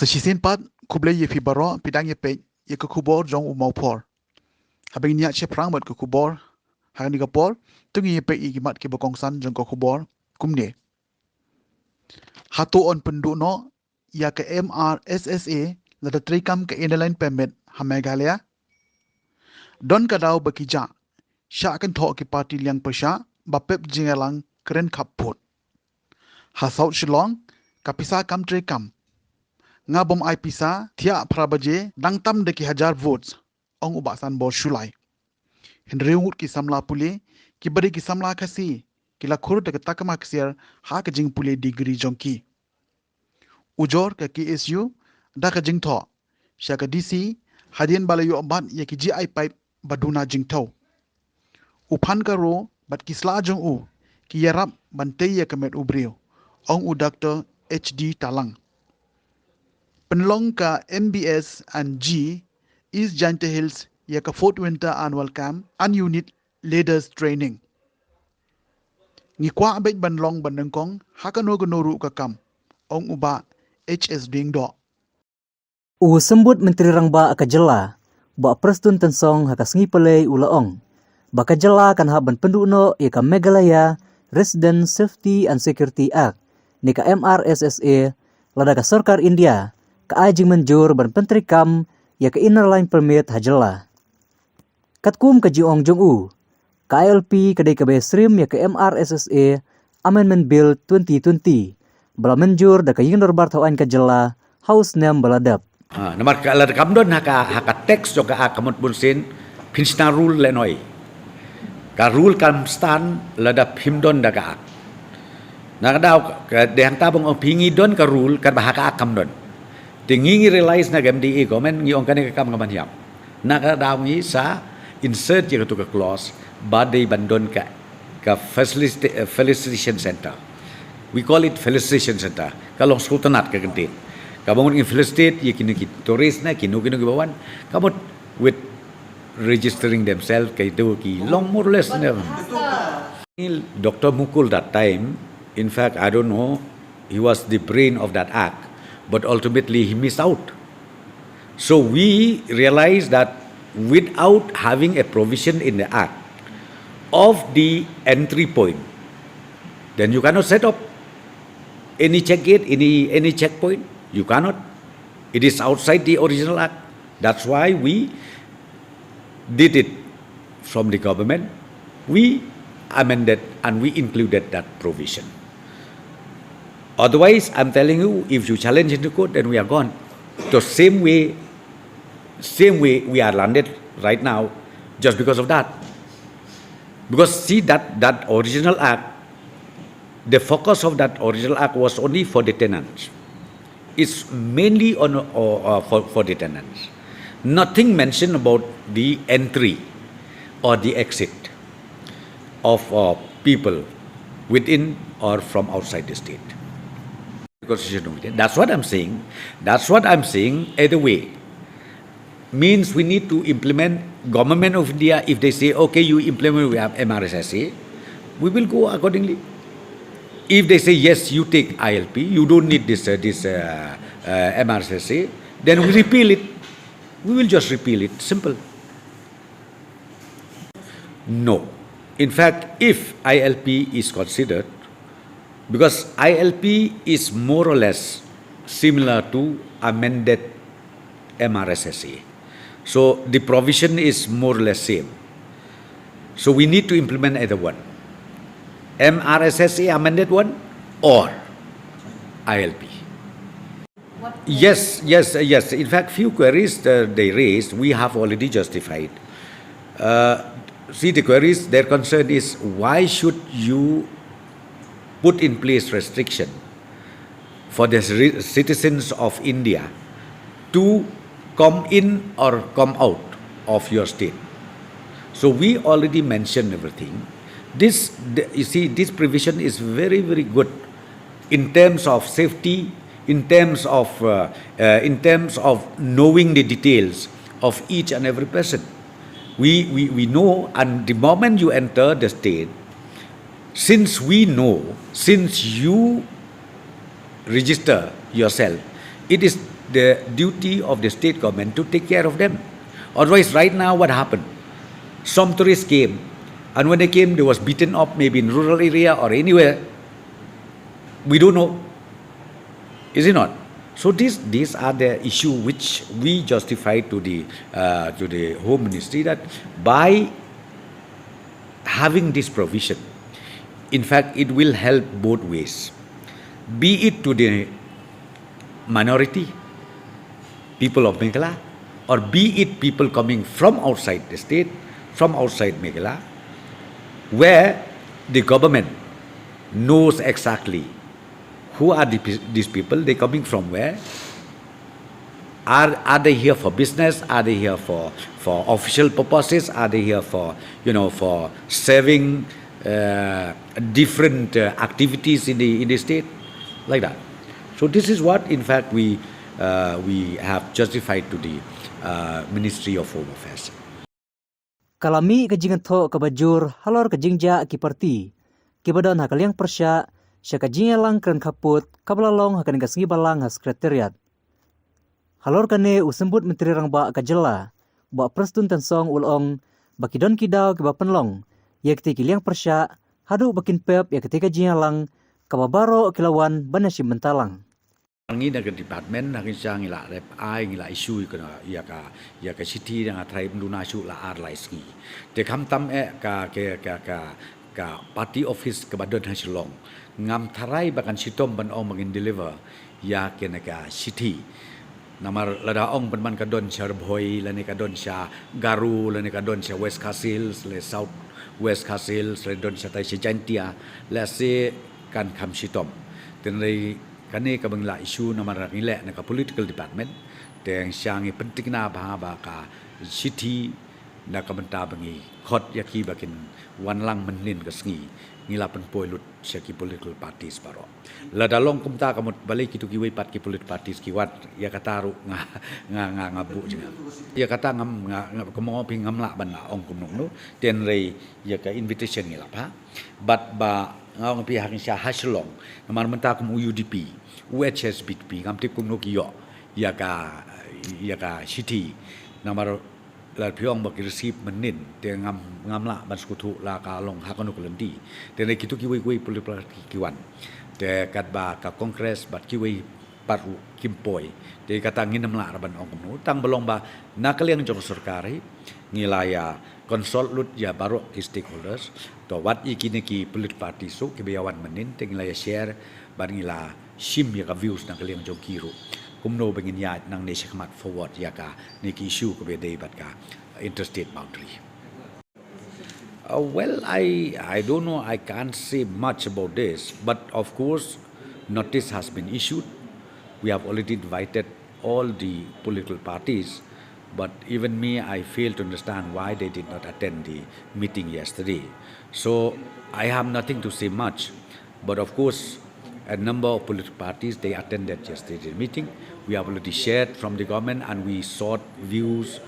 Sesisin pat kublai ye fi baro pidang ye pe ye ke khubor jong Mawphor. Habing niat che prang mat ke khubor hang ni kapor tungi ye pe i gimat ke bokongsan jong ko khubor kumne. Hatu on pendu no ya ke MRSSA la da trikam ke inline permit ha Meghalaya. Don kadau bakija sha kan tho ki party liang pasha ba pep jingalang keren khapot. Ha South Shillong kapisa kam trikam nga bom ai pisa thia phrabaje dangtam de ki hajar votes ong ubasan bor shulai henreungut ki samla pule ki bari ki samla khasi ki la khur de takama ksier ha ka jing pule degree jongki ujor ka KSU da ka jing tho sha ka DC hadien balayu abat ye ki GI pipe baduna jing tho uphan ka ro bat ki sla jong u ki yarap bante ye ka met ubrio ong u Dr. HD Talang Penlong ka MBS and G East Janta Hills ya ka fourth winter annual camp and unit leaders training. Ni kwa abet banlong bandengkong hakano gonuru ka kam ong uba HS ding do. U sembut Menteri Rangba aka jylla ba prestun tensong haka sengi pelai ulaong. Baka jylla kan haban penduno ya ka Meghalaya Resident Safety and Security Act ni ka MRSSA lada ka Sarkar India ka ajing menjur ban pentri kam ya ka inner line permit ha jylla. Katkum ka jiong jong u ka ILP kadai ka besrim ya ka MRSSA Amendment Bill 2020 bala menjur da ka yingdor bartawan ka jylla House Name baladap. Namar ka lada kamdon haka text jo ka akamot bunsin pinsna rule lenoi. Ka rule kam stan lada pimdon da ka. Nakadaw ka dehang tabong o pingi don ka rule kan bahaka akamdon. Tingi realize na GMDE komen ngiong kani ka kam ngaman yam. Nakadaw ngi sa insert je ka clause badai bandon ka felicitation center. We call it felicitation center. Kalau sultanat ka ganti. Kamu in felicitate ye kini turis na kinu gibawan. Kamu with registering themselves kay do ki long more or less na. Dr. Mukul that time, in fact I don't know, he was the brain of that act. But ultimately he missed out. So we realized that without having a provision in the act of the entry point, then you cannot set up any check gate, any checkpoint. You cannot. It is outside the original act. That's why we did it from the government. We amended and we included that provision. Otherwise, I'm telling you, if you challenge into court, then we are gone. The same way we are landed right now, just because of that. Because see that original act, the focus of that original act was only for the tenants. It's mainly on for the tenants. Nothing mentioned about the entry or the exit of people within or from outside the state. That's what I'm saying. That's what I'm saying. Either way, means we need to implement government of India. If they say, okay, you implement, we have MRSSA, we will go accordingly. If they say, yes, you take ILP, you don't need this MRSSA, then we repeal it. We will just repeal it. Simple. No. In fact, if ILP is considered, because ILP is more or less similar to amended MRSSA. So the provision is more or less same. So we need to implement either one. MRSSA amended one or ILP. Yes. In fact, few queries they raised, we have already justified. See, the queries, their concern is why should you put in place restriction for the citizens of India to come in or come out of your state. So we already mentioned everything. You see, this provision is very, very good in terms of safety, in terms of knowing the details of each and every person. We know, and the moment you enter the state, since you register yourself, it is the duty of the state government to take care of them. Otherwise, right now, what happened? Some tourists came, and when they came, they was beaten up, maybe in rural area or anywhere. We don't know. Is it not? So these are the issue which we justify to the Home Ministry, that by having this provision, in fact, it will help both ways. Be it to the minority, people of Meghalaya, or be it people coming from outside the state, from outside Meghalaya, where the government knows exactly who are these people, they coming from where, are they here for business, are they here for official purposes, are they here for for serving different activities in the state, like that. So this is what in fact we have justified to the Ministry of Home Affairs. Kalami ke jingatho ke bajur halor ke jingjia ki parti. Kibadon hakaliang persya sya ke jingelang kren kaput kabalalong hakan kasngi balang ha sekretariat. Halor kane usembut Menteri Rangba ke Jylla ba prestun tensong ulong bakidon kidau ke bapenlong ya ketika liang persya hadu bakin pep ya ketika jingelang kababaro kilawan banasim bentalang. Ngi na department na kinsa ngila rep ai ngila issue kana ya ka city nga try mduna su la ar lai ski te kham tam ka party office ke badon ha silong ngam tharai bakan sitom ban ong mangin deliver ya ke na ka city namar lada ong ban ka don charbhoi la ne ka don sha garu la ne ka don sha west castles le south west castles le don sha tai jantia la se kan kham sitom ten rei kane ka bangla issue namar ngile na ka political department teng syangi penting na ba ka city na ka benta bangi khot yaki bakin wanlang menlin ka sngi ngila pen poilut syaki political parties baro la dalong kumta kamut balik kitu kiwai pat ki political parties ki wat ya kataru nga bu jinga ya kata ngam komo ping ngam la ban ong kumnong no ten rei ya ka invitation ngila pa but ba ngau pi hakin sya haslong namar menta kum UDP UHSBP ngam tip kum no ki yo ya ka city namar la piong bak receive menin te ngam la ban skutu la ka long hakanuk lendi te ne kitu ki wei political kiwan te kat ba ka congress bat ki wei paru kimpoi te kata nginam la ban ong no tang belong ba nakaliang jong sarkari ngilaya konsol lut ya baro stakeholders to wat ikine ki political party so ki biawan menin te ngilaya share ban ngila shim ya ka views nakaliang jong kiro kumno bengin ya nang ne shakmat forward ya ka ne ki issue ko be dei bat ka interstate boundary. Well, I don't know, I can't say much about this, but of course notice has been issued. We have already invited all the political parties, but even me, I fail to understand why they did not attend the meeting yesterday. So I have nothing to say much, but of course a number of political parties, they attended yesterday's meeting. We have already shared from the government and we sought views,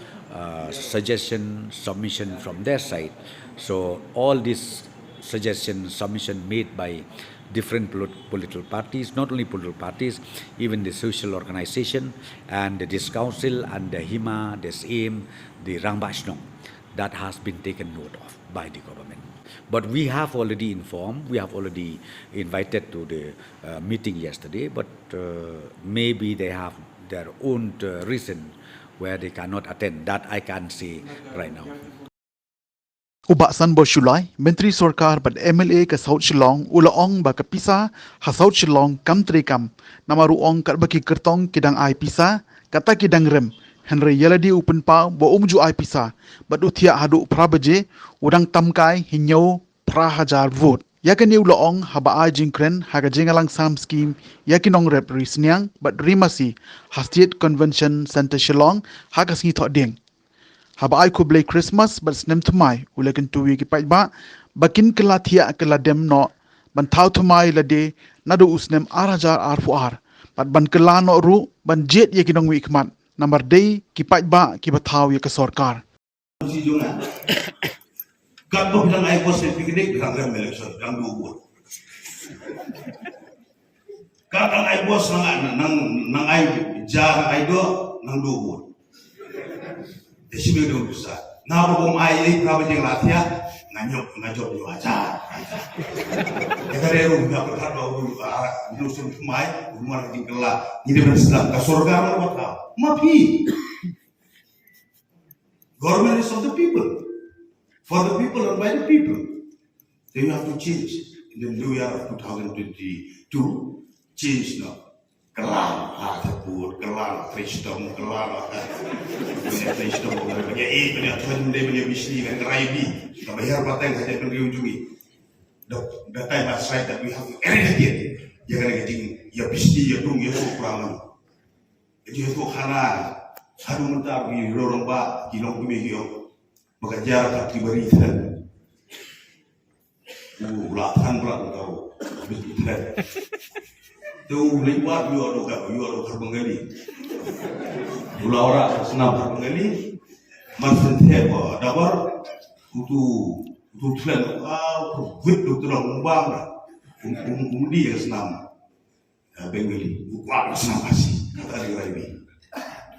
suggestion, submission from their side. So all these suggestions, submission made by different political parties, not only political parties, even the social organization and this council and the HIMA, the SAIM, the Rangbashnong, that has been taken note of by the government. But we have already informed, we have already invited to the meeting yesterday, but maybe they have their own reason where they cannot attend. That I can't say right now. Ubak san bo Shulai, Menteri Sorkar bad MLA ke South Shillong, ulaong ba ke pisa ha South Shillong kam trikam, nama ruong kat baki kertong kidang ai pisa, kata kidang rem, Henry Yeladi open pa bo umju ai pisa, bad utia hadu prabaje, udang tamkai hinyo prahajar vote. Yakin ni ulaong haba ai jingkren haga jingalang sam scheme yakinong rep risniang bad rimasi ha State Convention Center Shillong haga singi thok ding. Haba ai kublai Christmas but snem tumai ulakin tuwi ki ba bakin kela thia kela dem no ban thau tumai lade nadu usnem arajar arfuar but ban kela no ru ban jet ye kinong wi kmat number day ki ba ki bathau ye ka sarkar kat bo bilang ai ko se piknik bilang election kang dubur Kadang ai bos nang ai jar ai do nang do bot. Desi be do bisa. Na bom ai na ba jeng latia ngajok yo aja. Negara ru ga ka do du sun mai umar tingkala ini bersedang ke surga apa mapi. Government is of the people, for the people and by the people. Then you have to change in the new year of 2022. Change now. Kelang, sebut kelang, Kristum, kelang, punya Kristum, punya Tuhan, punya misi dan keraibi. Kita bayar pateng saja pendiunjungi. The time has right that we have to eradicate. Jangan getting ya misi ya tung ya sukurangan. Jadi itu karena satu mentar di lorong ba, di lorong kemihio, bekerja tak diberi dan latihan berat kau, dan tu lewat you ada terbengali. Dua orang senam terbengali, masih apa? Dapat tu tulen, wit tu terang umbang, dia senam bengali, bukan senam kasih kata dia ini.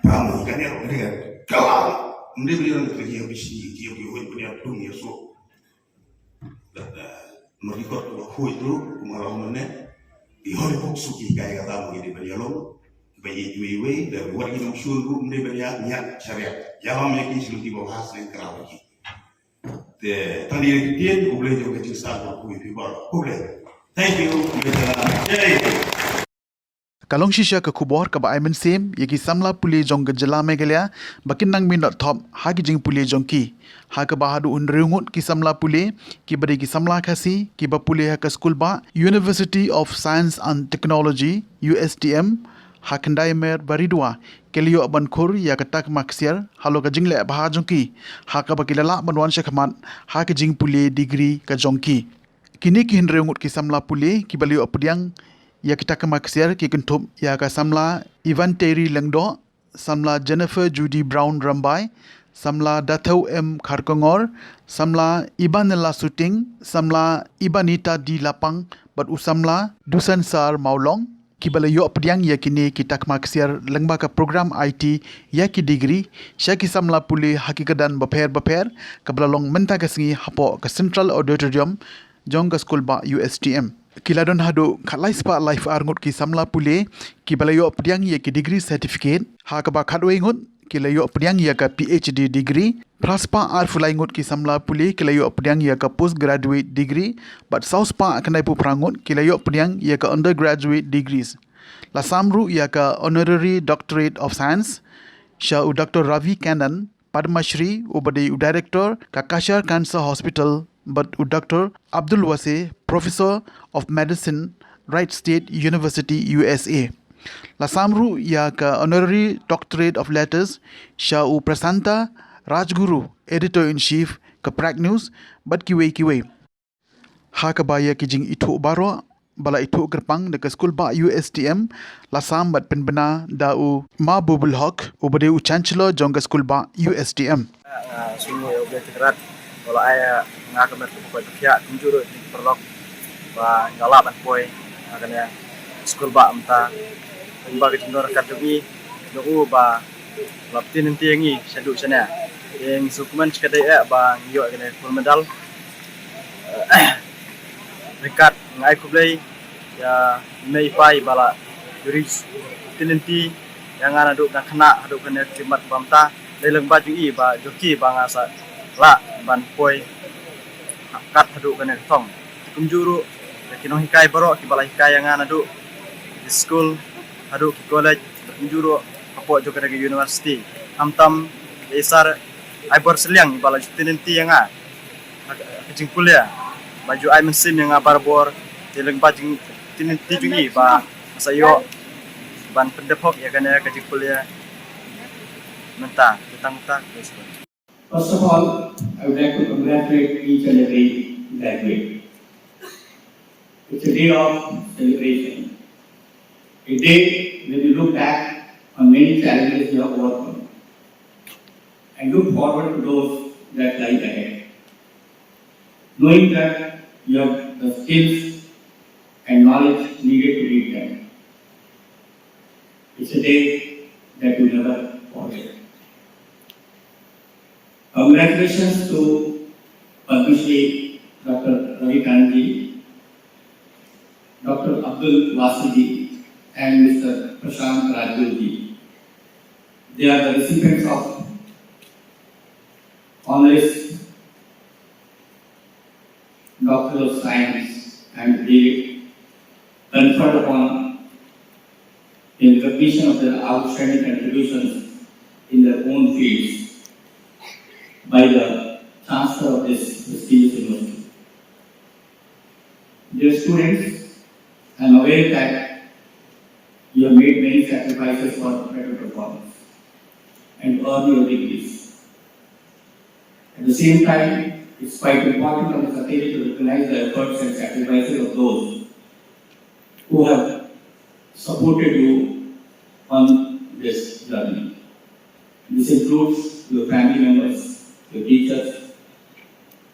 Kamu ikan yang dia kalah, dia berikan kerja bisi, dia punya dung ya so. Mereka tu itu kemarin mana di hari suki kaya kata mungkin dia berjalan bayi iwe dan buat kita syurga dia berjalan niat syariat. Jangan memiliki seluti bahas yang kerana lagi. Tadi dia boleh juga cerita aku itu boleh. Thank you. Kalong shisha ke khubor ka ba aimen sem yeki samla puli jong ke jylla megalia bakin nang min top hagi jing puli jong ki ha ka ba hadu un reungut ki samla puli ki bari ki samla khasi ki ba puli ha ka school ba University of Science and Technology USTM ha kendai mer baridua kelio ban khur ya ka tak maksiar halo ka jingle ba jong ki ha ka ba kilala banwan shakhamat ha ka jing puli degree ka jong ki kini ki hin reungut ki samla puli ki balio apdiang ya kita ke maksiar ki kentup ya ka samla Ivan Terry Lengdo, samla Jennifer Judy Brown Rambai, samla Dathau M Kharkongor, samla Ibanella Suting, samla Ibanita Di Lapang, bat usamla Dusan Sar Maulong, ki bala yo pediang ya kini kita ke maksiar lengba ka program IT ya ki degree, syaki samla puli hakikadan baper ka belalong menta ka singi hapo ka Central Auditorium jong ka school ba USTM. Kiladon hadu khalai spa life arngut ki samla pule ki balayo pediang ye ki degree certificate ha ka ba khadwe ngut ki layo pediang ye ka PhD degree praspa ar fulai ngut ki samla pule ki layo pediang ye ka postgraduate degree but sauspa kanai pu prangut ki layo pediang ye ka undergraduate degrees la samru ye ka honorary doctorate of science sha u Dr. Ravi Kannan Padma Shri ubadi u director ka Kashar Cancer Hospital but Dr. Abdul Wase, Professor of Medicine, Wright State University, USA. La Samru ya ka Honorary Doctorate of Letters, Shau Prasanta Rajguru, Editor-in-Chief ka Prague News, but kiwe. Ha ka ba ya ki jing itu baro, bala itu gerpang de ka school ba USTM, la sam bat penbena da u ma bubul hok, ubade u chancellor jong ka school ba USTM. Semua objek kerat kalau ayah ngakemet bukan pihak kunjur di perlok ba ngalap poi akannya school ba amta umba ke jindor akademi no ba laptin nanti yangi sadu sana yang sukuman sekadai ba ngiyo akannya full medal dekat ngai kublai ya mei pai bala juris tinenti yang ana duk nak kena aduk kena kimat bamta dalam baju i ba joki ba ngasa la ban poi kat hadu kana tong kunjuru kinong hikai baro ki balai hikai yang adu di school hadu ki college kunjuru apo jo kana university amtam esar ai bor seliang bala tinenti yang kecing kuliah baju ai mesin yang barbor teleng baju tinenti jungi ba sayo ban pendepok ya kana kecing kuliah menta tentang First of all, I would like to congratulate each and every graduate. It's a day of celebration. A day when you look back on many challenges you have overcome and look forward to those that lie ahead. Knowing that you have the skills and knowledge needed to reach them. a day that we never forget. Congratulations to Padma Shri Dr. Ravi Kanji, Dr. Abdul Wasiji, and Mr. Prashant Rajgurji. They are the recipients of honoris Doctor of Science, and they conferred upon in recognition of their outstanding contributions in their own fields by the Chancellor of this prestigious university. Dear students, I am aware that you have made many sacrifices for better performance and earn your degrees. At the same time, it's quite important on this occasion to recognize the efforts and sacrifices of those who have supported you on this journey. This includes your family members, your teachers,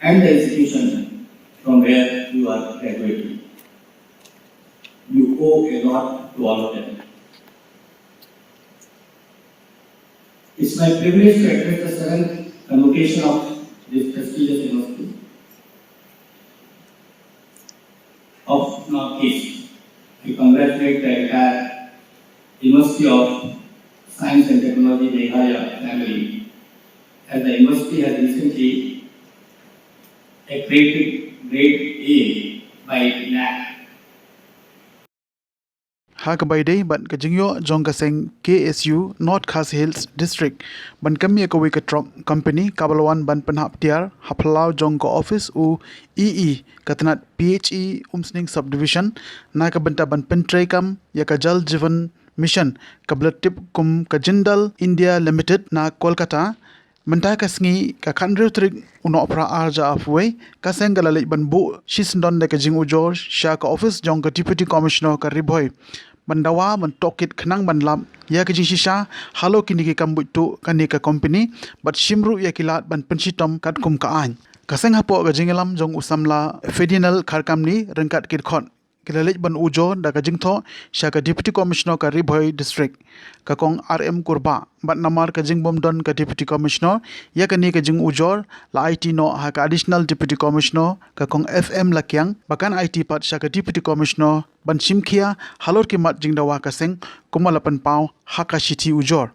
and the institution from where you are graduating. You owe a lot to all of them. It's my privilege to address the 7th convocation of this prestigious university of Northeast. I congratulate the entire University of Science and Technology Meghalaya family, as the university has recently accredited grade A by NAC. Hakabayday ban kajingyo jong kaseng KSU North Khas Hills District ban kami ka wika truck company kabalwan ban penhap tiar haplau jong ko office u EE katanat PHE umsning subdivision na ka benta ban pentray kam ya ka jal jivan mission kablatip kum ka jindal India Limited na Kolkata Menta kasngi ka kandre trik uno pra arja afwe kaseng galalay ban bu shisndon de ka jing ujor sha ka office jong ka deputy commissioner ka riboy Bandawa mentokit kenang banlam ya ke shisha halo kini ke kambutu kani ka company but shimru ya kilat ban pensitom kat kum ka an kaseng hapo ka jingelam jong usamla federal kharkamni rengkat kit khot kilalit ban ujo da ka jingtho sha ka deputy commissioner ka riboy district ka kong RM kurba bat namar ka jingbom don ka deputy commissioner ya kani ka jing ujor la IT no ha ka additional deputy commissioner ka kong FM lakyang bakan IT pat sha ka deputy commissioner ban simkhia halor ki mat jingdawa kaseng kumalapan pau haka city ujor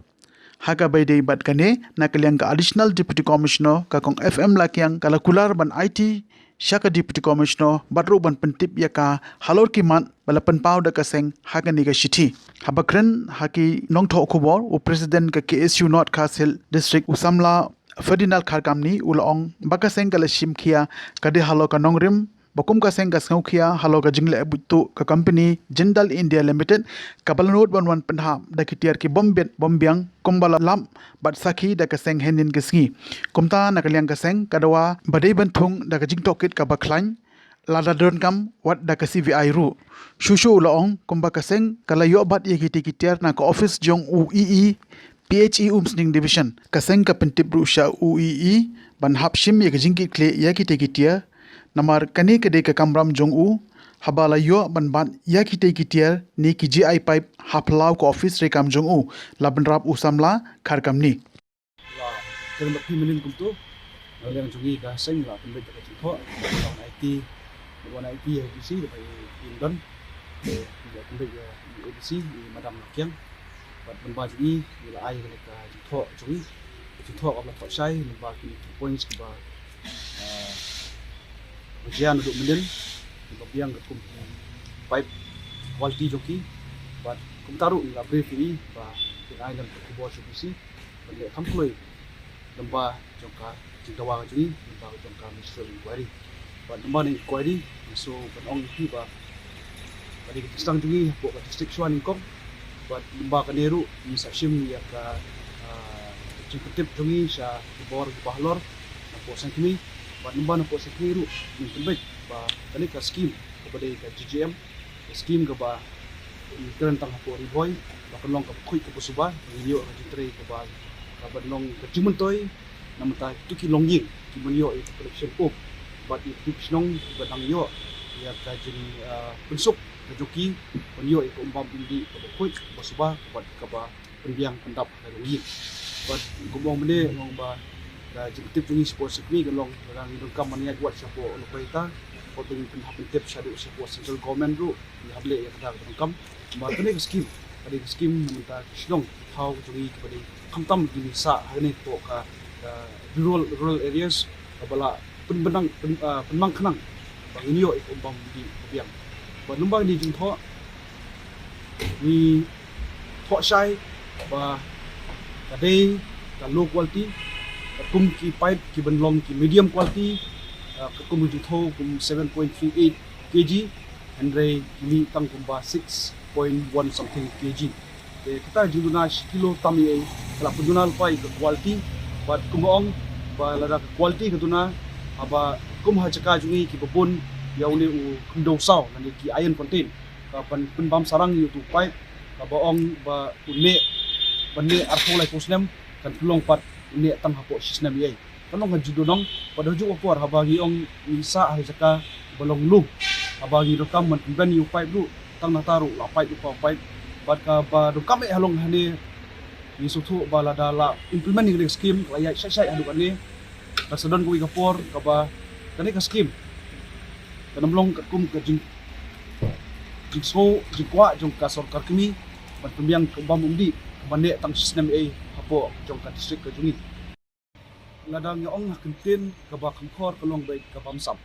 haka baydei bat kane na kalyang ka additional deputy commissioner ka kong FM lakyang kala kular ban IT Shaka Deputy Commissioner Batru ban pentip yaka halor ki mat balapan pau da kaseng haka ni ka shiti habakren haki nongtho khubor u president ka KSU North Khas Hills District usamla Ferdinand Kharkamni ulong bakaseng kala shimkhia kade halo ka nongrim bakum kaseng ka sngkhia halo ka jingle butu ka company Jindal India Limited kabalanot ban penha da kitiar ki bombyang kumbala lam bat sakhi da kaseng henin kisngi kumta nakalyang kaseng kadawa badai banthung da ka jingtokit ka baklan lada don kam wat da ka CVI ru shushu ulong kumba kaseng kala yo bat ye kitiar na ka office jong UEE PHE umsning division kaseng ka pentip ru sha UEE ban hapshim ye ka jingki kle ya kitiar namar kani kede ka kamram jong u habala yo ban ban ya kite kitiar ni ki GI pipe haplau ko office re kam jong u laban rap usamla kharkam ni la terima pimenin kumtu yang jungi ka seng la pembe ka tho on IT on IT ABC de pai indon ya pembe ya ABC madam lakyang bat ban ba jungi la ai ka tho jungi tho ka la tho sai ba ki points ba ujian untuk mendin biang kum pipe quality joki but kum taru la brief ini ba island khubor subisi bende kamploi lamba jongka jingdawa juni lamba jongka minister inquiry but lamba ni inquiry so banong ki ba bagi stang juni bo district suan ingkong but lamba kaneru ni sashim ya ka jingkutip juni sa khubor bahlor po sangkimi Bat numba na po sa kiro ng tubig ba kani ka scheme kepada ka GGM scheme ka ba current tang po riboy ba kanlong ka kuy ka pusuba niyo ka jitre ka ba ka banlong ka jimuntoy namata tuki longying kimunyo e collection po but if snong ba nang yo ya kajin pensuk kajuki penyo iko umbam indi ko kuit basuba kaba penbiang pendap dari but gumong mene ngong ba jikitip tungi sport sikmi galong orang idongkam mania buat siapo lokaita ko tungi penhapin tip sadu siapo central government ru ni hable ya kada idongkam ba tene skim ada skim namenta sidong how tungi kepada kamtam gini sa hari to ka rural areas kabala penbenang penmang kenang bang inyo ik umbam di biang ba lumbang di jingtho ni tho sai ba kadai ka low quality kum ki pipe ki benlong ki medium quality kum jingtho kum 7.38 kg andre ni tang kum ba 6.1 something kg kita juduna kilo tami kala pudunal pai ke quality but kumong ba lada quality ketuna aba kum ha chaka jungi ki babun yauni u kumdo saw nani ki iron contain ka pan bam sarang yu tu pipe ka baong ba une banne artho lai posnem kan tulong pat une tam hapo system ye kanong kan judunong pada ju opor habagi ong isa ha chaka balong lu habagi do kam man ban yu pipe du tang na taru la pipe du pipe bat ka ba do kam e halong hani ni sutu bala dala implementing the scheme laya sai adu kan ni kasadon ko ikapor ka ba kani ka scheme kanamlong kum ka jing so jikwa jong ka sarkar kami ban pembiang kembam undi bande tang system a hapo jong ka district ka jungi ladang ong hakentin ka ba kamkhor kalong bai ka bamsap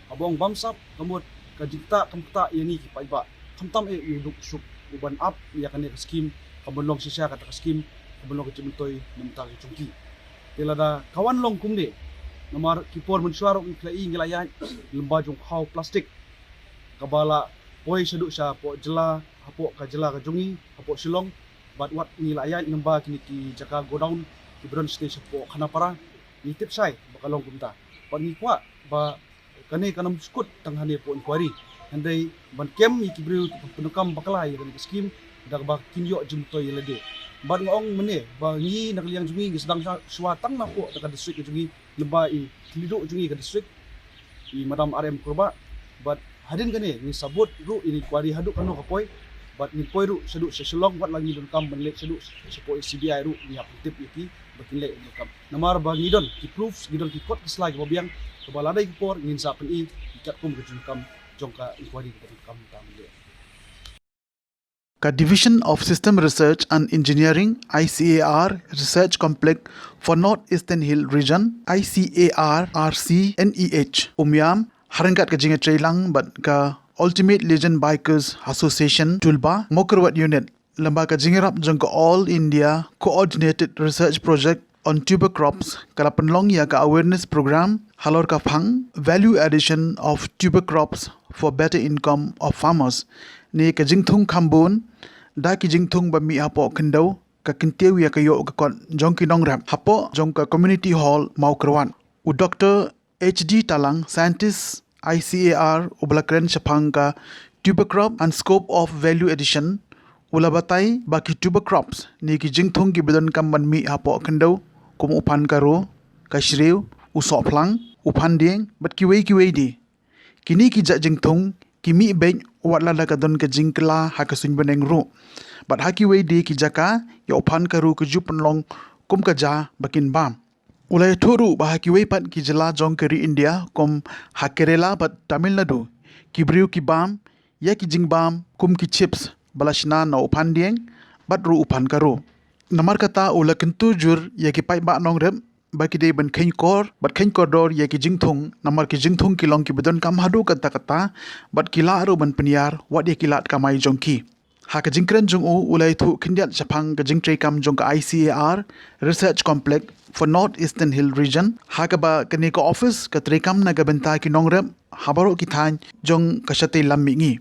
abong bamsap kamot ka jikta kamta yani ki paiba kamtam e yuduk sup uban up ya kani ka scheme kabelong sisya kata skim kabelong kecimtoy namtang chungki telada kawan long kumde namar kipor mensuaro iklai ngelayan lemba jong khaw plastik kabala poi seduk sya po jylla hapo ka jylla ka jungi hapo silong bat wat ngelayan lemba kini ki jaka go down ki bron stage po khanapara ni tip sai bakalong kumta pan ni kwa ba kane kanam skut tanghane po inquiry andai ban kem ki bru penukam bakalai kan skim dak ba kinyo jumtoy lede ban ngong mene ba ni nakliang jungi sedang suatang na po ka district jungi leba i lido jungi ka district i madam RM kurba but hadin kane ni sabut ru ini kwari hadu kano kapoy but ni poy ru sedu seselong wat lagi don kam benlek sedu sepoy CBI ru ni aptip iki bakinle kam namar ba ngidon ki proofs ngidon ki kot slide ba biang ka balada ki por ngin sa pen i kat kum ka kam jongka inquiry ka kam tamle Ka Division of System Research and Engineering ICAR Research Complex for North Eastern Hill Region ICAR RCNEH Umyam Harangat ka jinga trailang but ka Ultimate Legend Bikers Association Tulba Mokerwat Unit lamba ka jingirap jong ka All India Coordinated Research Project on Tuber Crops kala penlong ya ka awareness program halor ka phang value addition of tuber crops for better income of farmers ni ka jingthung khambun da ki jingthung ba mi hapo khindau ka kintew ya ka yo ka kon jong ki nong rap hapo jong ka community hall Mawphor u Dr HD Talang scientist ICAR ublakren chapang ka tuber crop and scope of value addition ulabatai baki tuber crops ni ki jingthung ki bidon kam ban mi hapo khindau kum upan karo ka shrew u soplang upan ding bat ki wei di kini ki ja jingthung kimi ben watla la kadon ka jingkla ha ka sun beneng ru but haki wei di ki jaka ya upan karu ku jupan long kum ka ja bakin bam ulai thuru ba haki wei pat ki jylla jong kari India kum ha Kerala but Tamil Nadu ki briu ki bam ya ki jingbam kum ki chips balashna na upan dieng bat ru upan karu namar kata ula kentu jur ya ki pai ba nong rem baki dei ban khain kor bat khain kor dor ya ki jingthung namar ki jingthung ki long ki bedon kam hadu kata kata bat kila ru ban peniar wat ya kilat kamai jongki ha ka jingkren jong u ulai thu khindiat chapang ka jingtrei kam jong ka ICAR Research Complex for North Eastern Hill Region ha ka ba kani ka office ka trekam na ga benta ki nongrem habaro ki than jong ka shate lammi ngi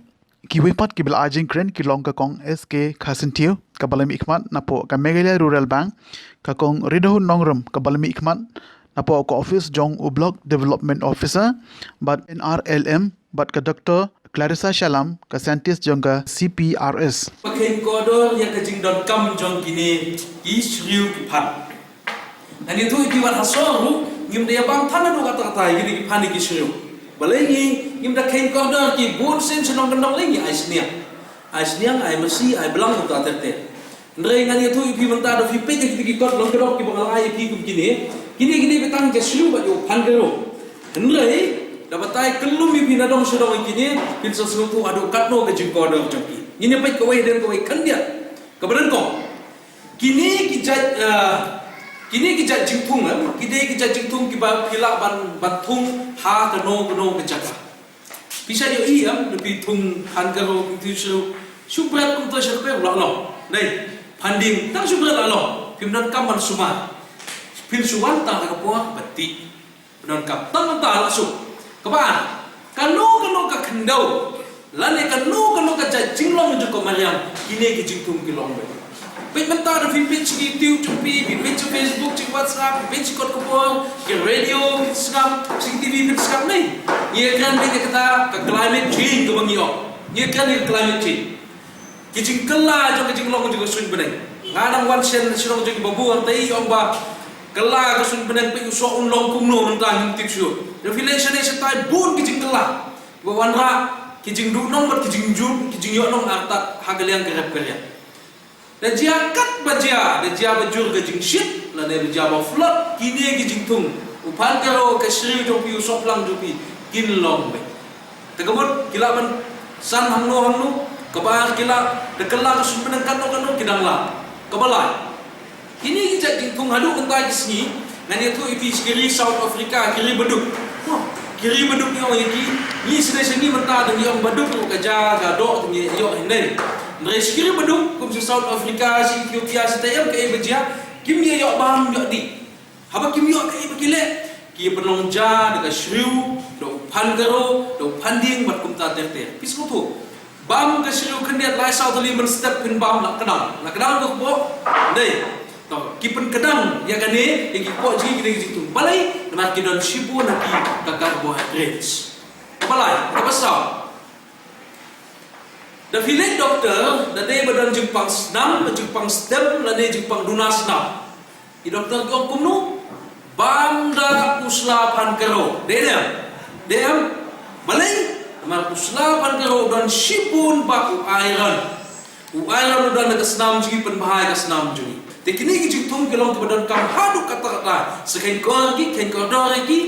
ki wepat ki bel ajing kren ki long ka kong SK khasentiu ka balami ikmat napo ka Meghalaya Rural Bank ka kong ridoh nongrom ka balami ikmat napo ka office jong u block development officer but NRLM but ka Dr Clarissa Shalam ka scientist jong ka CPRS Pakai kodor yang kajing.com jong kini isriu kipat. Dan itu ikiwan hasoru ngim dia bang tanah do kata-kata gini kipani kisriu. Balengi im da kain korder ki bon sen senong kendong lengi aisniang ai masi ai belang ta terte ndrei ngani tu ipi menta do fi peke ki kot long kedok ki bangal ai ki kum kini betang ke slu ba yo pangero ndrei dapatai kelum ipi na dong sedong kini pin sesuatu adu katno ke jing korder jongki ini pai kawai den kawai kandia kabaran ko kini kijat jingtung kini kijat jingtung kiba kila ban thung ha kano ke jaga bisa dia iya lebih thung han karo itu subrat kum to serpe lo nei panding tak subrat lo pimnan kaman suma pin suwan ta ka puak bati pimnan kap tang ta langsung kebaan kano ka kendau lane kano ka jinglong jo mariam kini kijingtung kilong page mentar da page YouTube chupi page Facebook cik WhatsApp page kot khubor ke radio Instagram cik TV Instagram ni ye kan be kata ke climate change ko bangio ye kan ke climate change kijing kala jo kijing long jo sun beneng ngadang wan sen sirong jo babu ang tai ong ba kala ko sun beneng pe uso un long kum no mentang tip su revelation is tai bun kijing kala bo wan ra kijing du nong mat kijing jun kijing yo nong artat hagaliang kerep kerja dan jia kat bajia dan jia bajur ke jing shit la ne jia ba flot kini ke jing tung upan karo ke sri jopi usop lang jopi kin long be tegamot kila man san hangno kebar kila de kala ke sumpen kano kidang la kebala kini ke jing tung hadu entai kisni ngani tu ipi kiri South Africa kiri beduk kiri beduk ni orang ni sini mentah dengan yang beduk ke jaga dok ni yo ini dari kiri beduk kum South Africa si Ethiopia si tayam ke bejia kim ye yo bam yo di haba kim yo ke bekile ki penongja dekat shriu do pangaro do panding mat kum ta terte pis ko tu bam ke shriu kendiat lai South Liman step pin bam nak kedang ko bo dei to kipen kedang ya kane yang ki ko ji gini tu balai nak kidon shibu nak ki carbohydrates balai apa pasal the village doctor the day badan jepang senam jepang step la day jepang duna senam di doktor ko kumnu banda uslapan karo dem balai mar uslapan karo dan shibun baku iron dan nak senam ji pen bahaya senam ji tekini ki jitung kelong ke badan kam hadu kata sekain ko ki kain ko do ki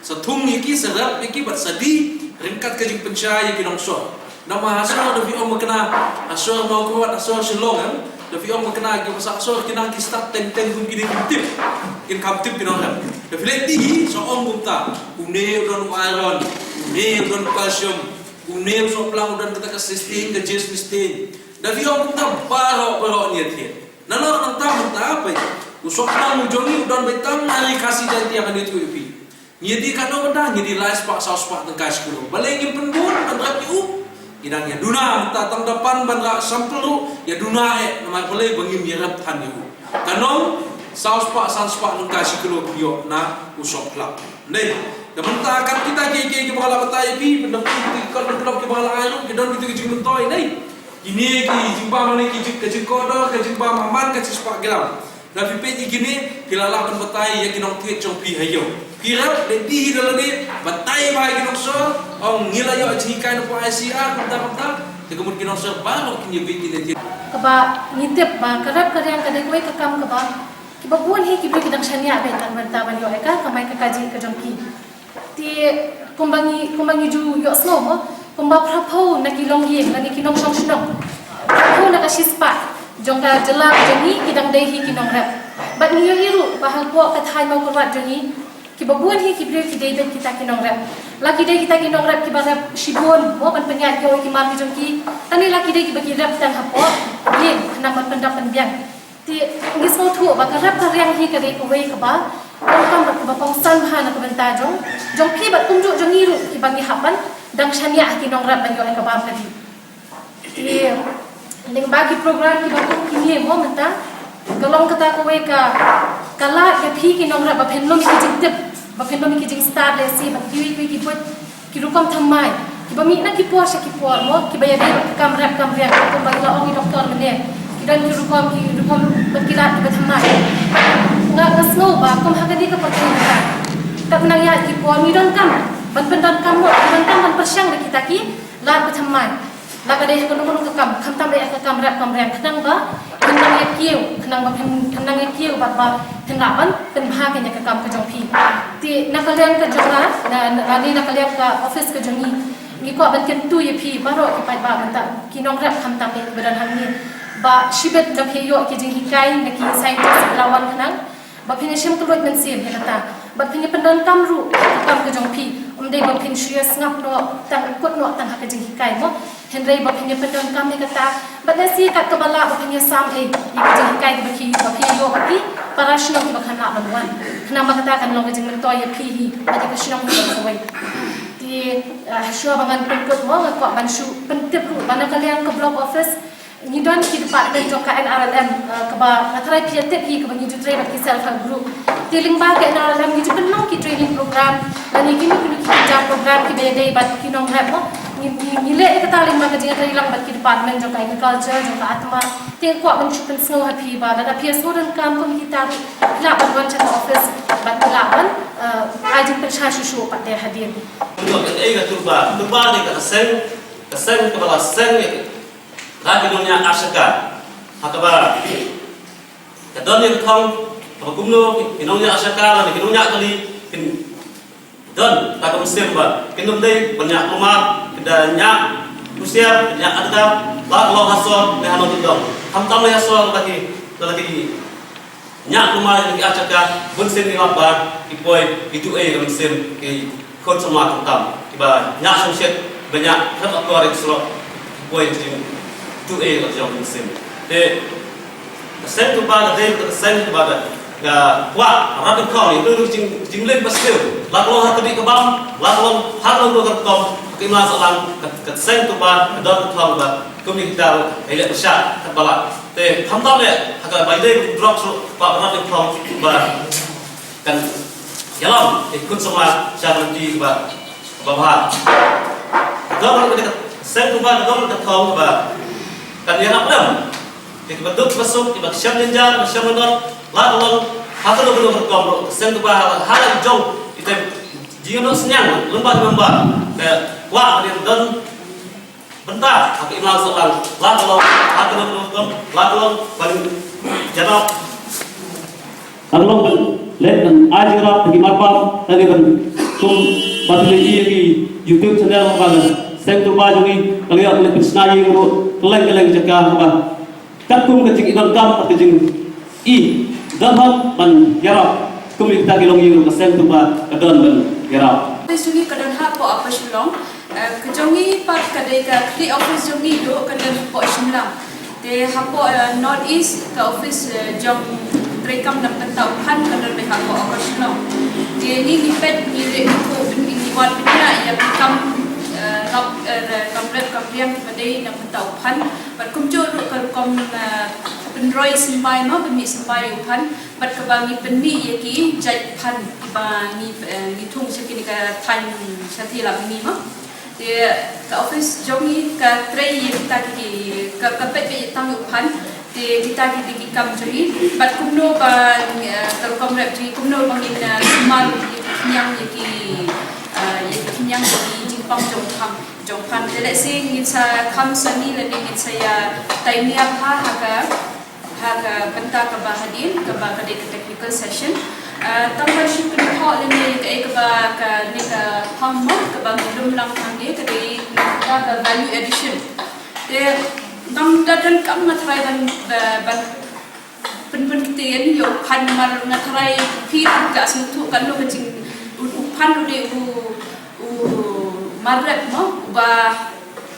satung ki serap ki bat sadi ringkat ke jing pencaya ki nong so nama asor da vi om kena asor mau kuat asor silong da vi om kena ki pasal asor kinang ki start ten kum ki tip kin kam tip kinong da vi leti so om bumta une don iron une don calcium une so plang dan kata ke sustain ke jes sustain da vi om bumta baro ni tie nalor nang ta apa usok nang jongi don betam hari kasih janti akan itu upi nyedi kano benda nyedi lais pak saus pak tengkas kulo balengin penbun andrak yu idangnya duna tatang depan bandra sampel ru ya duna nama boleh bangim yerap tan yu kano saus pak tengkas kulo yo na usok lap nei kementak kan kita ke bala batai pi benda kan belum ke bala air kedon gitu ke mentoi nei ini ki jimba mana ki ke jingkodo ke jimba maman ke cispak gelam dan pipe gini kilala kan batai ya kinong tiet jong pi hayo kirap de di dalane batai bai kinong so ong ngila yo jikan po ICR bentar te kemudian kinong so balo kinye bi kine kaba ngitip ba karap karyang kadai koi kakam kaba kiba buan hi kibi kidang shania be tan bertaban yo eka kamai kakaji ke jongki ti kumbangi ju yo snow mo kumba prapo na kilong yeng lagi kinong song shnong prapo na kasispa jongka jylla jeni kidang dei hi kinong rap bat niyo hiru bahal po kathai mau kurwat jeni kibabuan hi kibre kidei ben kita kinong rap laki dei kita kinong rap kiba rap shibon mo kan penyat yo ki mar jongki tani laki dei kibagi rap tang hapo yen kenang pendap penbiang ti ngis mo thu ba rap karyang hi kadei kowei kaba kam ba kaba pongsan ha na kabenta jongki bat kumju jongi ru kibagi hapan dang shania kinong rap ban yo kaba kadi ti ning bagi program ki baku kini mo menta galong kata ko ka kala ke phi ki nong ra ba phenlom ki jingtep ba phenlom ki jing star le si ba ki ki pot ki rukam thammai ki ba mi na ki po sa ki po mo ki ba ya kam rap kam ria ko ba la ong doktor mene ki dan ki rukam ba ki la ki ba thammai nga snow ba kom ha ka di ka pakai tak nang ya ki po mi don kam ban pendan kam ban persyang de kita ki la bethamai la ka de kono ke kam kham tam de ka kam rap kam rang khnang ba khnang ye kieu khnang ba khnang ye kieu ba thna ban pen bha ke ka kam ka jong phi ti nakalian ka jora na ni nakalian ka office ka jongi ni ko ban ken tu ye phi baro ki pai ba ban ta ki nong rap kham tam de badan ham ni ba shibet da phe yo ki jing hikai na ki scientist lawan khnang ba phine shem kulot men sim he kata ba phine pendan kam ru kam ka jong phi umdei ba phin serious ngap no tang kot no tang ha ka jing hikai mo henrei ba phine pendan kam ni kata ba na si kat ka bala ba phine sam ei ki ka jing hikai ba ki yo ba ki para shno ki ba khana ba wan khana ba kata kan lo ka jing men to ye phi hi ba ka shno ki ba sawai ti shua bangan penkut mo ko ban shu pentip ru bana kalian ke block office ni don ki department jo KNRLM ke ba atrai piatet hi ke ba ni jutre ba ki self help group tiling ba KNRLM ni jupen no ki training program dan ni kini ki jam program ki bede ba ki nong rap mo ni le ka taling ma ka jinga tri lang ba ki department jo agriculture jo atma te ko ban chupen snow happy ba da pia so dan kam kom kita la ban wan cha office ba la ban ajin pe cha shu pa te hadin untuk ke turba ni ka sen ke bala sen lagi dunia asaka hakaba kadon ni thong apa kumno kinongnya asaka la kinongnya kali kin don ta kom semba kinom dei banyak rumah kedanya usia banyak ada la lo haso le hano tudong ham tam le haso lagi nyak rumah ni asaka bun sen ni laba ipoi itu kam sem ke kon sama tam tiba nyak sosiet banyak hat akor ekslo ipoi tu la jong sim de sen tu ba de sen tu ba ga wa rabin ko ni lu jing len pasel la lo ha tadi ke bam la lo ha lo ka kom ke ma sa lang ka sen tu ba da thong ba ko ni ta ele sha ka bala te kham ta le ha ka bai de drop so ba rabin ko ba kan yalam e kun sama sha di ba ba da lo ka sen tu ba da lo ka thong ba kan yang apa? Kita bentuk masuk, kita siap ninja, siap menor, lalu hati lo belum berkompro, sen tu bah hal jong, kita jiwa senyang, lembah, wah dia dan bentar, aku imam seorang, lalu hati lo belum berkompro, lalu paling jangan, lalu lihat ajarah pergi marpam, lagi kan, batu lagi YouTube channel apa sen tu bah jongi, kalau yang lebih senai guru, keleng jaga apa, kakum kecik idam kam atau jeng damham ban yarap, kumik tak kilong guru sen tu bah kadon ban yarap. Sungi kadon hap po apa shilong, kejongi part kadai ka di office jongi do kadon po shimlang, de hapo north east ka office jong rekam dan pentauhan kadon be hapo apa shilong, de ni lipet ni ko ni wat bina ya bekam kamriam badai nak pentauhan bat kumjo kom penroi simbai ma bemi simbai upan bat kebangi penmi yaki jai pan ba ni tung sekini ka tan sati la bini ma de ka office jongi ka trei kita ki ka pet be tang upan de kita ki kam joi bat kumno ba telkom rep ji kumno bangin simal yang yaki yang pang jong pan jadi sih ingin saya kam seni dan ingin saya taimiap haga bynta ke bahadin ke technical session tambah sih kena hal ini ke ni ke pang ke belum lang ni ke value addition de nam dadan kam ngatrai ban penpentin yo pan mar ngatrai pi ka sentuh kan lo kecing pan de marret mo ba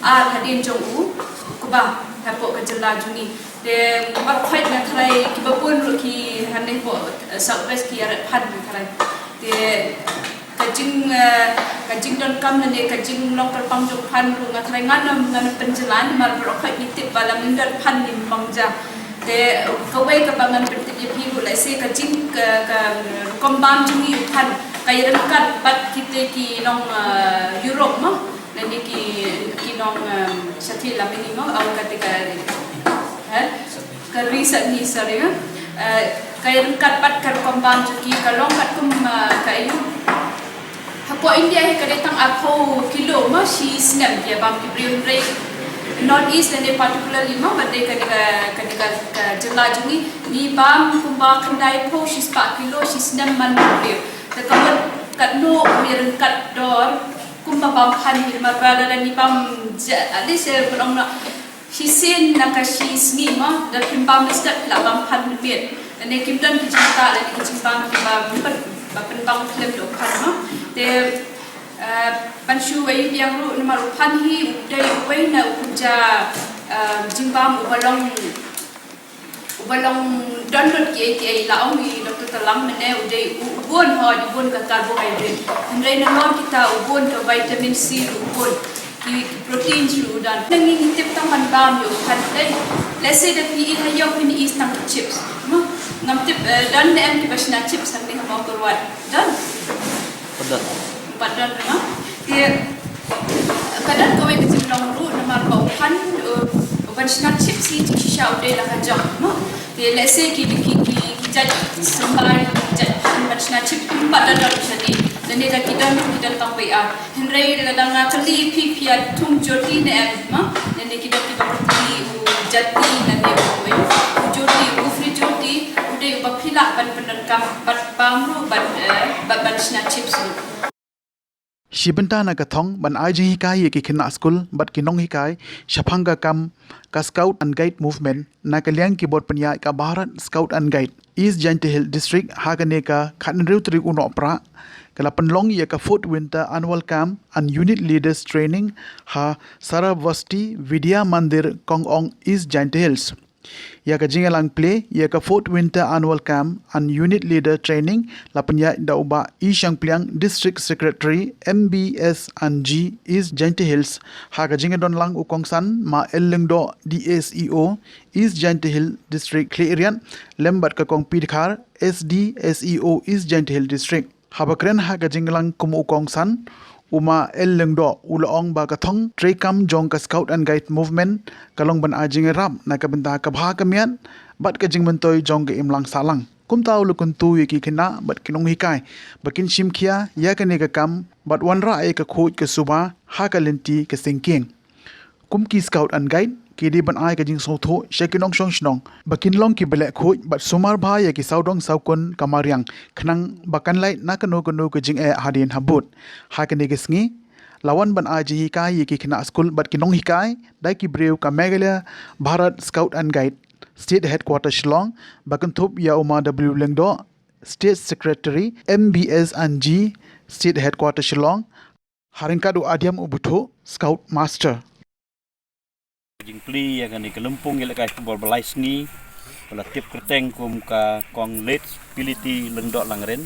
hadin jong ba hapo ka jylla juni de ba khait na thrai ki ba pun ki hande po southwest ki ar phan thrai de kajing don kam na de kajing local pang jong phan ru nga thrai ngan penjelan mar ro khait ni tip bala mindar phan ni mangja de kawai ka bangan perti pi ru lai se kajing ka kombam juni phan kaya dekat bat kita ki nong Europe mah, dan ki nong sati la mini mah, awak kata ke riset ni sorry kaya dekat bat ker kombam ki kalong kat kum kayu, point dia kada tang apo kilo ma si snap dia bam kibriun rei North East and particularly ma bade ka jylla jungi ni bam kumba kandai po si 4 kilo si snap man dia ta kamat kat no miran kat dor kumba bam khan hi ma bala ni bam ali se belong na si sen nakashi sni ma da pimbam step la bam khan miet dan kim dan ki cinta la ki cimpang ki ba penbang klem do khan ma te panshu wei yang ru nama rupan hi dai wei na uja jimbam ubalong don ke la ong ni doktor talang mene udai ubon ho ubon ka carbohydrate ndai na non kita ubon to vitamin C ubon ki protein su dan nangi tip taman bam yo kan dai let's say that we eat hayok in is tang chips no ngam tip dan em ki basna chips sang ni mau kurwat dan padan na dia kadang kau yang kecil long ru nama kau kan basna chips si shisha udah lah kajak no dia let's say ki jadi sembarang jadi basna chips padan sini dan dia kita tambah Henry ladang kali pipia tung jodi ne ma dan kita berarti jati dan dia jodi ufri jodi udah bapila ban pendenkam bat pamru ban snack chips Shibenta na kathong ban aji hikai ye ki khina school bat kinong hikai shapanga kam ka scout and guide movement na kalyang ki bot panya ka Bharat Scout and Guide East Jaintia Hill District hagane ka khanriu tri uno pra kala panlong ye ka 4th winter annual camp and unit leaders training ha Saravasti Vidya Mandir Kongong East Jaintia Hills ya ka jingalang play ya ka 4th winter annual camp and unit leader training lapanya da uba Ishang Pliang District Secretary MBS and G East Jaintia Hills ha ka jingadon lang ukongsan ma ellengdo DSEO East Jaintia Hill District Clearian lembat ka kong pidkhar SDSEO East Jaintia Hill District habakren ha ka jinglang kum ukongsan Uma ellengdo ulaong ba kathong trekam jong ka scout and guide movement kalong ban ajing rap na ka benta ka bha kamian bat ka jing mentoy jong ka imlang salang kum taw lu kun tu ki khina bat kinong hikai bakin shimkhia ya ka ne ka kam bat wanra ai ka khoj ka suba ha ka lenti ka singking kum ki scout and guide ki di ban ai ka jing so tho shekinong shong shnong bakin long ki bele khoj bat sumar bha ya ki saudong saukon kamariang khnang bakan lai na ka no ka jing e hadin habut ha ka ne ka sngi lawan ban aji hikai ye ki khina school bat kinong hikai dai ki breu ka megala Bharat Scout and Guide State Headquarters Shillong bakan thup ya uma W lengdo State Secretary MBS and G State Headquarters Shillong haringkadu adiam ubutho Scout Master Jingpli yang ni kelempung yang lekai football balai sni pala tip kerteng kum ka kong late piliti lengdok langren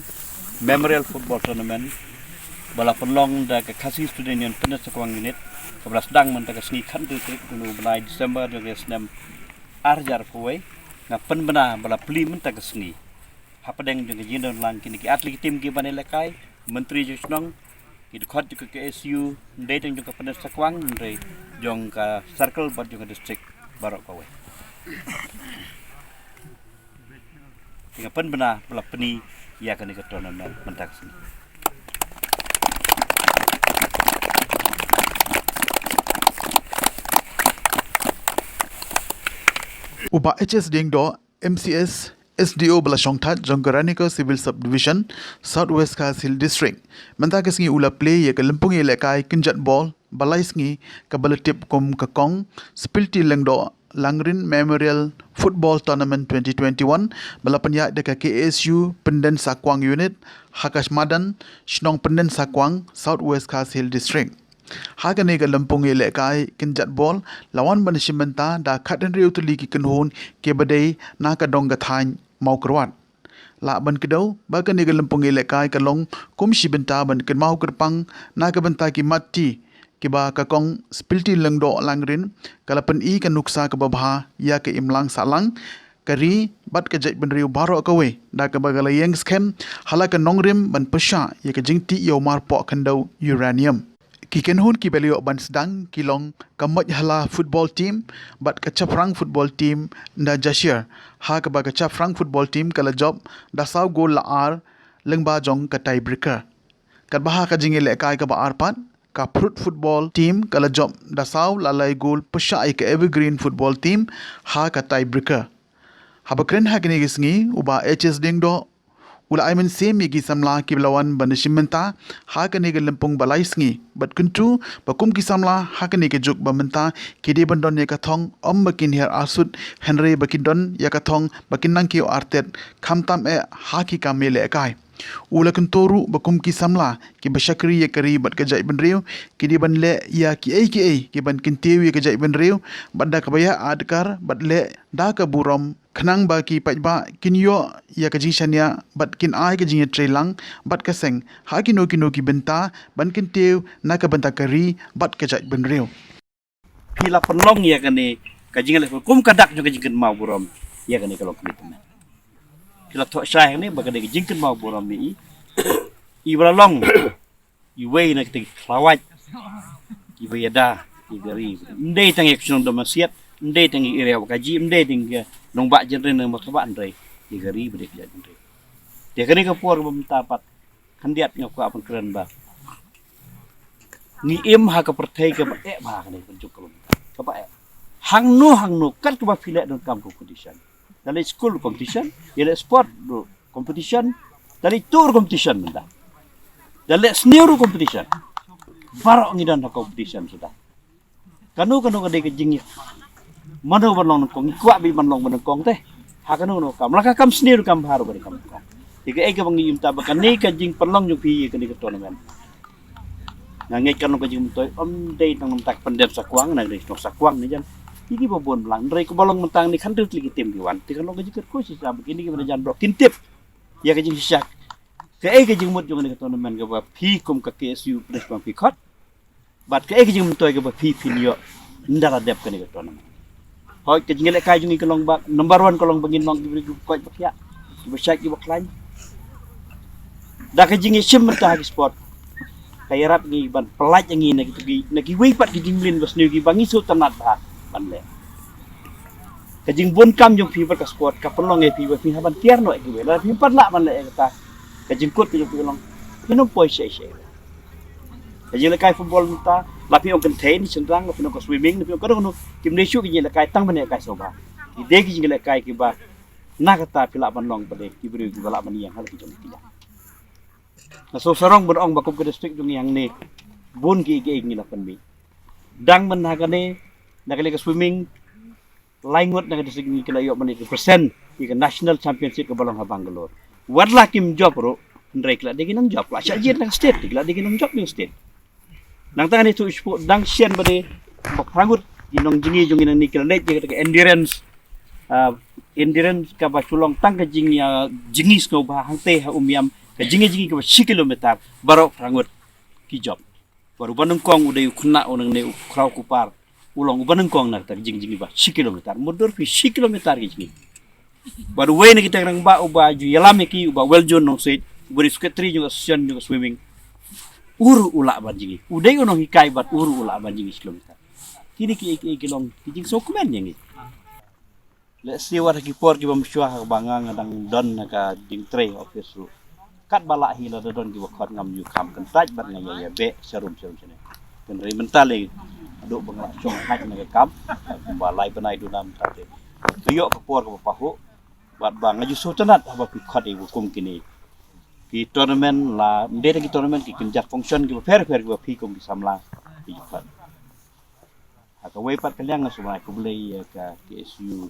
memorial football tournament bala penlong da ka kasi student yang penas sekwang unit kablas dang men ta ka sni khan tu trik nu balai December de snam arjar puai na pen bena bala pli men ta ka sni hapadeng de jindon lang kini ki atlet tim ki bane lekai menteri jusnong Itu khot juga ke SU, dating juga pada sekwang, dari jong ke circle, buat juga district barok kawe. Tinggal pen benar pelak peni, ia akan ikut tournament mentak sini. Uba HS ding do MCS SDO bala shongthat jongkaranika civil subdivision Southwest Khas Hill District menta kasngi ula play ye kalempung elekai kinjat ball balai sngi kabala tip kom kakong spilti lengdo langrin memorial football tournament 2021 bala panya deka KSU Penden Sakwang unit Hakash Madan Shnong Penden Sakwang Southwest Khas Hill District Hagane ka lampung elekai kinjat ball lawan ban shimenta da khaten riu tuli ki kanhon ke badai na ka dong ga thain mau krwat la ban kedau ba ka ne ka lampung elekai ka long kum shibenta ban ken mau kerpang na ka benta ki matti ki ba ka kong spilti lengdo langrin kalapan i ka nuksa ka babha ya ka imlang salang kari bat ka jait ban riu baro ka we da ka bagala yang scam halaka nongrim ban pasha ya ka jingti yo mar po khandau uranium Kiken hun ki belio ban sedang kilong kamot hala football team bat kachafrang football team na Jashir ha ka ba kachafrang football team kala job da saw goal la ar lengba jong ka tiebreaker kat baha ka jingi le kai ka ba arpan ka fruit football team kala job dasau lalai gol pesai ka evergreen football team ha ka tiebreaker habakren ha kini gisngi uba HS ding do ula aimen semi gi samla ki blawan banishimenta ha kani ge lempung balai sngi bat kuntu bakum ki samla ha kani ge juk bamenta kidi bandon ya kathong bakin her asut henry bakindon ya kathong bakin nang ki artet khamtam e ha ki kamele kai ula kuntoru bakum ki samla ki bashakri ya kari bat ka jai benriu kidi ban le ya ki ban kintiu ya ka jai benriu badda ka baya adkar bat le da ka burom khnang ba ki pajba kinyo ya ka jishanya bat kin ai ka jinya trelang bat ka seng ha kino ki benta ban kin teu na ka benta kari bat ka jai benriu Pila penlong ya kani kajing le kum kadak juga jingkin mau burom ya kani kalau kami teman. Pila tok syah ni bagade jingkin mau burom ni i long i wei nak tik klawat i wei ada i gari ndai tang action domasiat ndai tang i area kaji ndai ting nong ba jenren nang makaba ndai i gari bede kja ndai. Dia kani ka por bemtapat kandiat ngak apa keren ba. Ni im ha ka pertai ka ba ba kani penjuk kalau ka ba hang no kat ka ba file don kam competition dari school competition dari sport competition dari tour competition benda dari senior competition barok ngidan ha competition sudah kanu ka de jing mano banlong kong kwa bi banlong kong teh ha kanu no kam laka kam senior kam haru bari kam tiga ega bangi imta bakani ka jing perlong ju pi ka di tournament ngai kan ko jing toy dei tang tak pendem sakwang na dei no sakwang ni jan iki bobon belang dei ko balong mentang ni kan lagi tim diwan ti kan ko jiket ko sisa begini ke jan blok kintip ya ka jing syak ka jing mut jong ni tournament ka ba pi kum ka KSU pres bang pi khot bat ka jing toy ka ba pi pinyo ndara dep ka ni tournament hoi ka jing le kai jing kolong ba number 1 kolong bangin long di ko ba ya ba syak di ba klan da ka jing sim ta sport kaya rap ngi ban pelaj ngi nagi wipat ki jinglin bas ni bangi su tanat ba ban le kajing bon kam jong fi ka sport ka pelong e fi ba fi haban tiar no ki la fi pat la ban le ta kajing kot ki long pino poi she kajing le kai football ta la fi on contain sendrang la fi no ko swimming la fi ko no kim ne shu ki le kai tang ban le kai so ba ki de ki le kai ki ba na kata fi la ban long ba de ki bri ki ba la ban yang hal ki jong ki na so sarong berong bakum ke district jung yang ni bun ki ngi la mi dang man ha kane na kale ka swimming laingot na district ni kala yo man percent ki national championship ke balong ha Bangalore wadla kim job ro ndrek la de ginang job la sha jet na state la de ginang job ni state nang tang ni tu sport dang sien bade bok rangut ginong jingi jung ni kala net je ka endurance ka ba sulong tang ka jingis ko ba hang te ha umiam ka jingi ka 10 kilometer barok rangut ki job baru banung kong udah khuna onang ne ukraw kupar ulong banung kong na ta jingi ba 10 kilometer mundur fi 10 kilometer ki jingi baru we ne kita rang ba uba ju yalame ki uba weljon no set beri sekretari juga session juga swimming uru ula ban jingi udai ono hikai bat uru ula ban jingi kilometer kini ki long ki jing sokmen jingi let's see what ki por ki bamsyua bangang adang don ka jing tre office ru kat balak hila don ki wakot ngam yu kam kan taj bat ngaya ya be serum sene kan ri mentale aduk bangla chong haj na kam balai benai dunam tade tuyok ke por ke pahu bat bang ngaju sotanat apa pi khot e hukum kini ki tournament la ndere ki tournament ki kinjak function ki fair ki pi kum ki samla ki khot aka we pat kalyang semua ku boleh ka KSU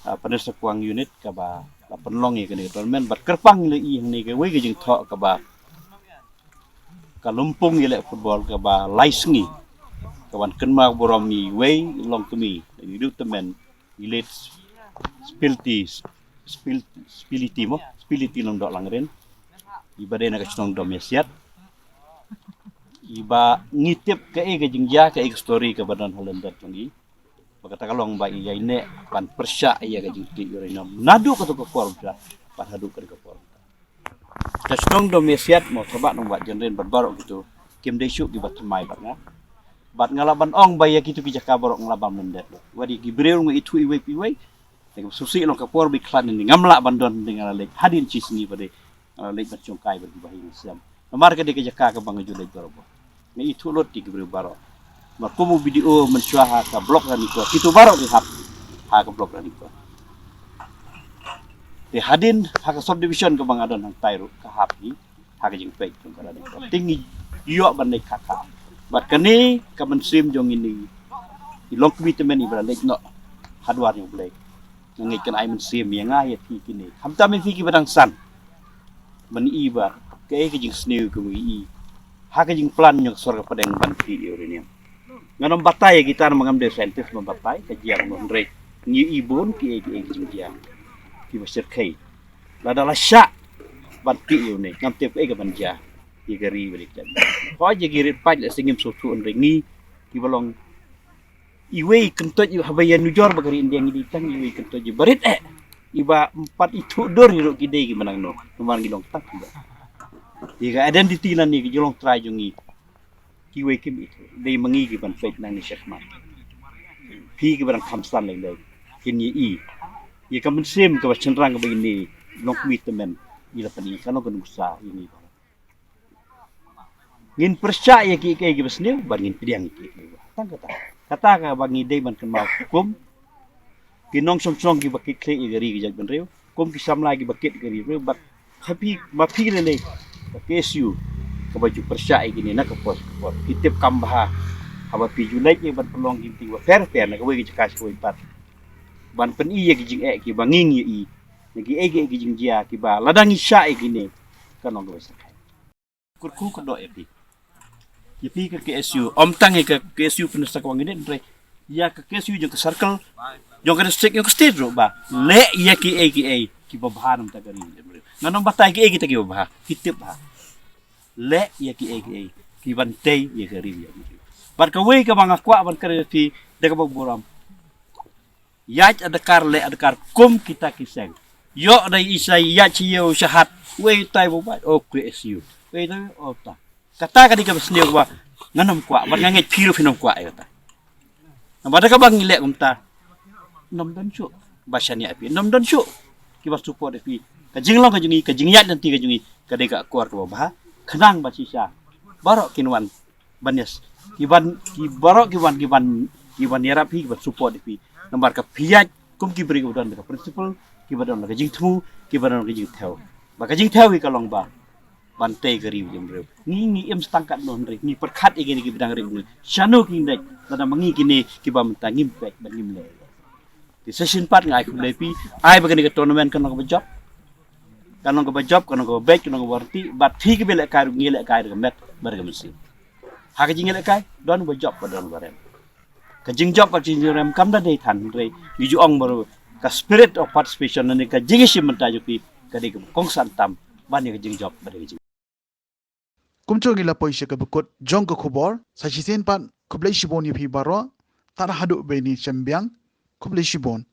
pada sekuang unit ka ba la penlong ye kene tournament bat kerpang le i ni ke we ke jing tho ka ba ka lumpung ye le football ka ba laisngi ka wan kenma borom ni we long kemi ni du temen elite spility long dok langren ibade na ka chong domesiat iba ngitip ke jingjia ke story ke badan Holender tongi bakata kalong ba iya ine pan persya iya gajing ti urinam nadu ka to por bla pan hadu ka por ta chong domesiat mo coba nong ba jenren barbarok gitu kim desu di bat mai bat ngalaban ong ba ya gitu ki jaka barok ngalaban mendet wadi gibreu ngi itu iwe piwe Tengok susi long kapor bi klan ni ngamla bandon dengan lek hadin cisni pada lek bercongkai berbahi siam Namar ka di ka jaka ka bang julai barobo. Ni itu lot di kibri baro. Mar kumu video mensyua ha ka blok rani ko. Itu baro di hap ha ka blok rani ko. Di hadin ha ka subdivision ka bang adon hang tairu ka hap ni ha ka jing pek tung ka rani ko. Tingi yo ban nei kaka. Bat kani ka mensim jong ini. Ilong commitment ni bra lek no hadwar yang boleh. Ngai kan ai mensim yang ngai ti kini. Ham ta men fi ki badang san. Man iba ke jing sneu ke i. Ha ka jing plan nyok sorga padang ban ti ni. Nganom batai kita mengambil saintis membatai kajian mondre. Ni ibon ki jingjia. Ki masir kai. La dala sya ban ti ni. Ngam te pe ka banja. Ki gari balik jan. Ko je girit pa le singim sotu onre ni ki bolong iwe kentut yu habayan nujor bagari indiang di tang iwe kentut yu barit iba 4 itu dor hiruk kidai ki manang no numan gilong tak ba diga identity lan ni gilong try jungi kiwe kim itu dei mangi ki ban fait nang ni syakmat pi ki barang khamsan leng dei kin ye kam sem ka chenrang ba ini long commitment ila pani kano kan usaha ini ngin percaya ki ki besne ban ngin pidiang ki tang kata ka bangi dei ban kan kum kinong song ki bakit kle igari ki jag benreu kum ki samla ki bakit gari reu bak happy mapi le kesu ka baju persai gini nak pos kitip kambah aba pi julai ki ban pelong ginti wa fair na ka we ki kas ko ipat ban pen iya ki jing ki banging yi ki ege ki jing jia ki ba ladang isya gini kanong go sakai kurku ka do epi ki ka kesu om tang ka kesu penusak wang ini re ya ka kesu jeng ke circle jong ka stick yung stage ro ba le ya ki babahan ta gari nganom batay ki kita ki babah kitip ba le ya ki bantay ya gari ya par ka we ka mga kwa ban kare fi daga bagburam yaj adakar le adakar kum kita kiseng yo dai isai yaj yo syahat we tai bobat o KSU we tai ota kata ka di ka besne ba nganom kwa ban nganget piru finom kwa ayata nabada ka bang ile kumta nom don chu basani api nom don chu ki ba support api ka jinglong ka jungi ka jingyat nanti ka jungi ka de ka kuar ka ba khanang ba sisa barok kinwan banyas ki barok ki ban yarap hi ba support api nomor ka piyaj kum ki beri udan ka principal ki ba don ka jing thu ki ba don ka jing theo ba ka jing theo ki ka long ba ban te gari jom reu ni em stangkat non re ni perkhat ige ni ki bidang re ni shanu ki ndek da mangi ki ni ki ba mta ngim pek ba ngim le di session part ngai ku lepi ai bagani ka tournament kan ko job kan ko back kan ko warti bat thi ki bele kai ngile kai ga met bar ga misi ha ka jingile kai don ba job ba don barem ka jing job ka jing rem kam da dei than re yu ong bar ka spirit of participation ni ka jingi sim mta ju pi ka de kong san tam ban ni ka jing job ba de kumcho ngila poisha ka bukut jong ka khubor sa chisen pat kublai shibon yi phi baro tar hadu be ni chambyang kublai shibon